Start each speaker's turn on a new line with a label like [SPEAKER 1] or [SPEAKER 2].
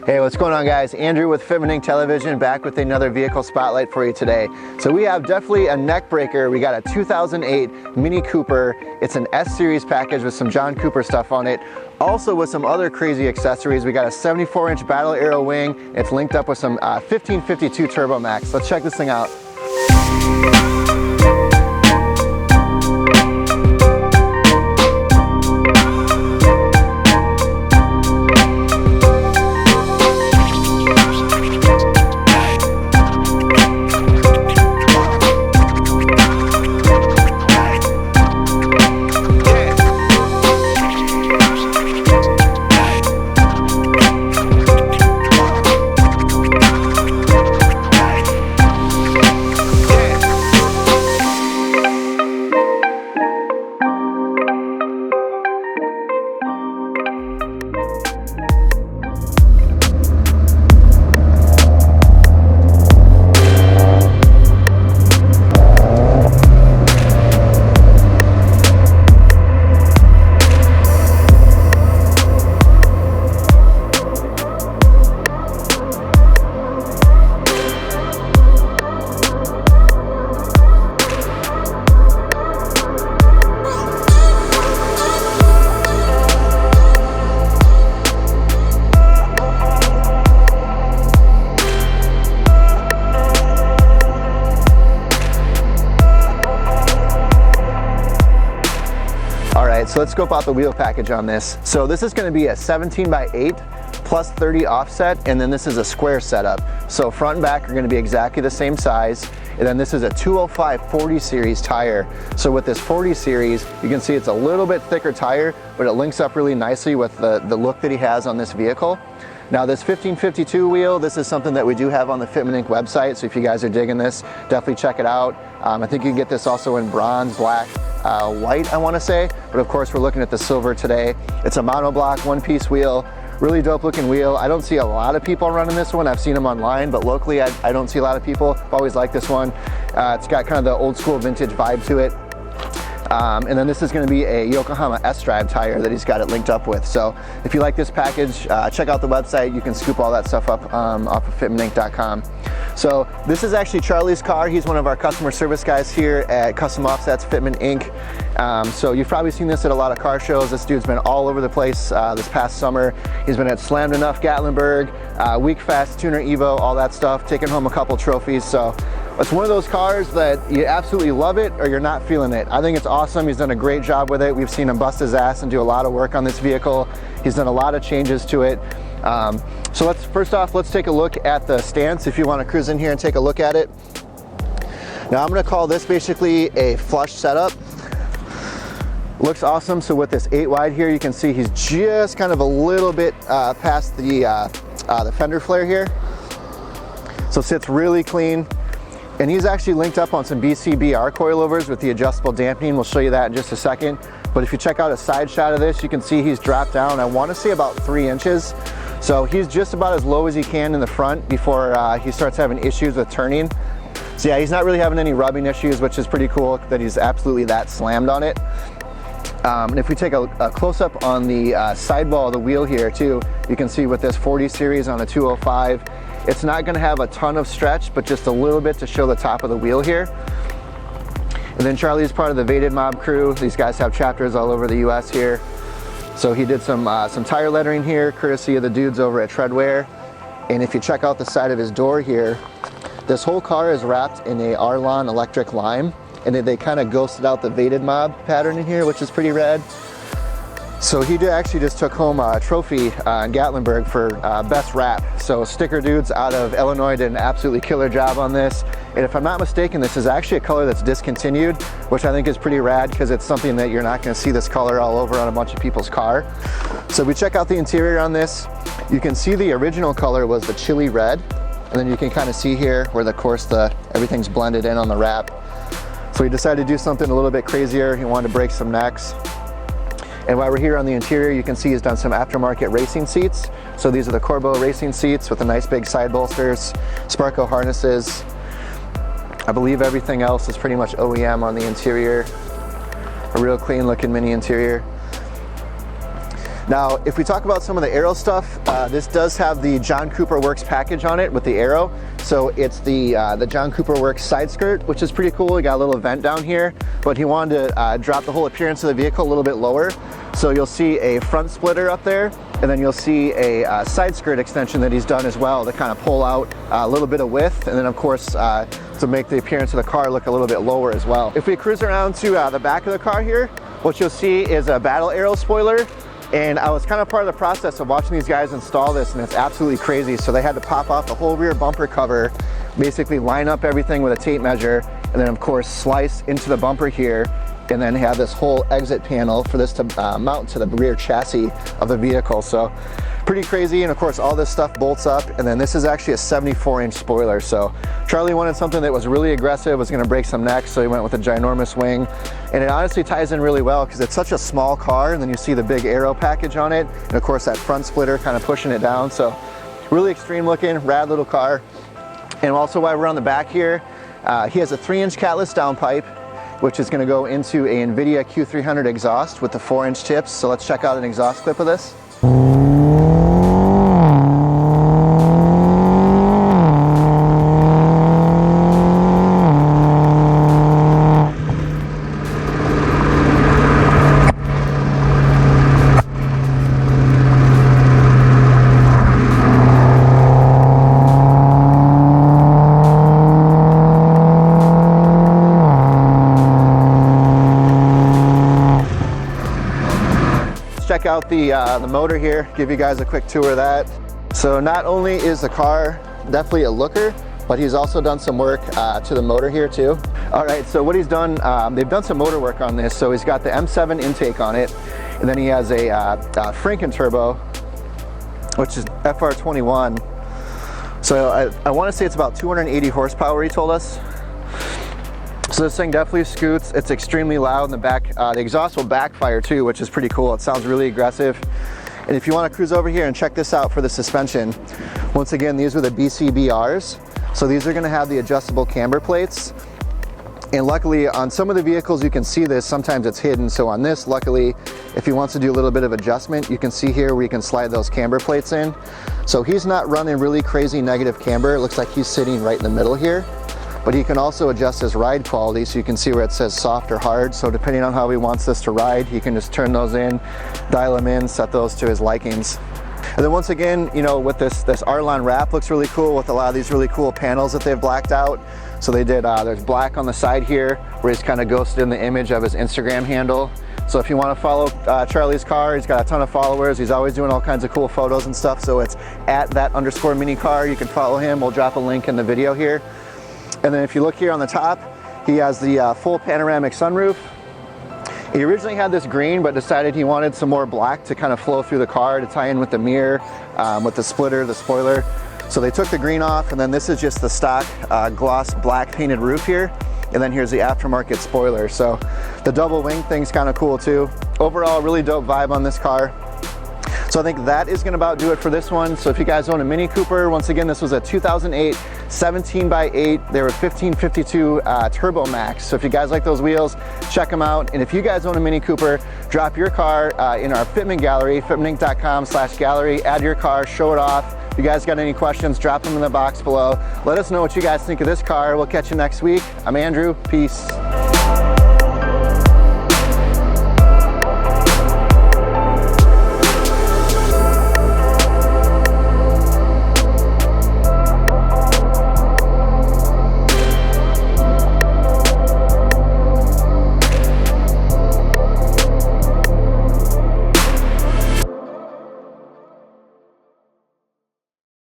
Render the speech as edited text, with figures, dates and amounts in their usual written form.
[SPEAKER 1] Hey, what's going on, guys? Andrew with Fitment Television, back with another vehicle spotlight for you today. So we have definitely a neck breaker. We got a 2008 Mini Cooper. It's an S-Series package with some John Cooper stuff on it. Also with some other crazy accessories. We got a 74-inch Battle Arrow wing. It's linked up with some 1552 Turbomac. Let's check this thing out. So let's scope out the wheel package on this. So this is going to be a 17x8 plus 30 offset, and then this is a square setup. So front and back are going to be exactly the same size, and then this is a 205 40 series tire. So with this 40 series, you can see it's a little bit thicker tire, but it links up really nicely with the look that he has on this vehicle. Now this 1552 wheel, this is something that we do have on the Fitment Inc. website, so if you guys are digging this, definitely check it out. I think you can get this also in bronze, black, white, I want to say, but of course we're looking at the silver today. It's a monoblock, one-piece wheel, really dope looking wheel. I don't see a lot of people running this one. I've seen them online, but locally I don't see a lot of people. I've always liked this one. It's got kind of the old school vintage vibe to it. And then this is going to be a Yokohama S.drive tire that he's got it linked up with. So if you like this package, check out the website. You can scoop all that stuff up off of fitmentinc.com. So this is actually Charlie's car. He's one of our customer service guys here at Custom Offsets Fitment Inc. So you've probably seen this at a lot of car shows. This dude's been all over the place this past summer. He's been at Slammed Enough, Gatlinburg, Week Fest, Tuner Evo, all that stuff, taking home a couple trophies. So it's one of those cars that you absolutely love it or you're not feeling it. I think it's awesome. He's done a great job with it. We've seen him bust his ass and do a lot of work on this vehicle. He's done a lot of changes to it. So first off, let's take a look at the stance if you want to cruise in here and take a look at it. Now I'm going to call this basically a flush setup. Looks awesome. So with this 8 wide here, you can see he's just kind of a little bit past the fender flare here. So it sits really clean. And he's actually linked up on some BCBR coilovers with the adjustable dampening. We'll show you that in just a second. But if you check out a side shot of this, you can see he's dropped down, I want to say about 3 inches. So he's just about as low as he can in the front before he starts having issues with turning. So yeah, he's not really having any rubbing issues, which is pretty cool that he's absolutely that slammed on it. And if we take a close-up on the sidewall of the wheel here too, you can see with this 40 series on a 205, it's not going to have a ton of stretch, but just a little bit to show the top of the wheel here. And then Charlie's part of the Vaded mob crew. These guys have chapters all over the US here. So he did some tire lettering here, courtesy of the dudes over at Treadwear. And if you check out the side of his door here, this whole car is wrapped in a Arlon electric lime. And they kind of ghosted out the Vaded mob pattern in here, which is pretty rad. So he actually just took home a trophy in Gatlinburg for best wrap. So Sticker Dudes out of Illinois did an absolutely killer job on this. And if I'm not mistaken, this is actually a color that's discontinued, which I think is pretty rad because it's something that you're not going to see this color all over on a bunch of people's car. So if we check out the interior on this, you can see the original color was the chili red. And then you can kind of see here where of course everything's blended in on the wrap. So he decided to do something a little bit crazier. He wanted to break some necks. And while we're here on the interior, you can see he's done some aftermarket racing seats. So these are the Corbeau racing seats with the nice big side bolsters, Sparco harnesses. I believe everything else is pretty much OEM on the interior. A real clean looking mini interior. Now, if we talk about some of the aero stuff, this does have the John Cooper Works package on it with the aero. So it's the John Cooper Works side skirt, which is pretty cool. We got a little vent down here, but he wanted to drop the whole appearance of the vehicle a little bit lower. So you'll see a front splitter up there, and then you'll see a side skirt extension that he's done as well to kind of pull out a little bit of width, and then of course to make the appearance of the car look a little bit lower as well. If we cruise around to the back of the car here, what you'll see is a battle aero spoiler. And I was kind of part of the process of watching these guys install this, and it's absolutely crazy. So they had to pop off the whole rear bumper cover, basically line up everything with a tape measure, and then of course slice into the bumper here, and then have this whole exit panel for this to mount to the rear chassis of the vehicle. So pretty crazy, and of course all this stuff bolts up, and then this is actually a 74-inch spoiler. So Charlie wanted something that was really aggressive, was going to break some necks, so he went with a ginormous wing, and it honestly ties in really well because it's such a small car, and then you see the big aero package on it, and of course that front splitter kind of pushing it down. So really extreme looking, rad little car. And also while we're on the back here, he has a 3-inch catless downpipe, which is going to go into a NVIDIA Q300 exhaust with the 4-inch tips. So let's check out an exhaust clip of this. Check out the motor here, give you guys a quick tour of that. So not only is the car definitely a looker, but he's also done some work to the motor here too. All right, so what he's done, they've done some motor work on this. So he's got the M7 intake on it, and then he has a Franken turbo, which is FR21. So I want to say it's about 280 horsepower, he told us. So this thing definitely scoots. It's extremely loud in the back. The exhaust will backfire too, which is pretty cool. It sounds really aggressive. And if you want to cruise over here and check this out for the suspension, once again, these are the BCBRs. So these are going to have the adjustable camber plates. And luckily on some of the vehicles you can see this, sometimes it's hidden. So on this, luckily, if he wants to do a little bit of adjustment, you can see here where you can slide those camber plates in. So he's not running really crazy negative camber. It looks like he's sitting right in the middle here. But he can also adjust his ride quality, so you can see where it says soft or hard. So depending on how he wants this to ride, he can just turn those in, dial them in, set those to his likings. And then once again, you know, with this Arlon wrap looks really cool with a lot of these really cool panels that they've blacked out. So they did, there's black on the side here where he's kind of ghosted in the image of his Instagram handle. So if you want to follow Charlie's car, he's got a ton of followers. He's always doing all kinds of cool photos and stuff. So it's @that_minicar. You can follow him. We'll drop a link in the video here. And then if you look here on the top, he has the full panoramic sunroof. He originally had this green, but decided he wanted some more black to kind of flow through the car to tie in with the mirror, with the splitter, the spoiler. So they took the green off, and then this is just the stock gloss black painted roof here. And then here's the aftermarket spoiler. So the double wing thing's kind of cool too. Overall, really dope vibe on this car. So I think that is going to about do it for this one. So if you guys own a Mini Cooper, once again, this was a 2008 17x8. They were 1552 Turbomac. So if you guys like those wheels, check them out. And if you guys own a Mini Cooper, drop your car in our Fitment gallery, fitmentinc.com/gallery, add your car, show it off. If you guys got any questions, drop them in the box below. Let us know what you guys think of this car. We'll catch you next week. I'm Andrew. Peace.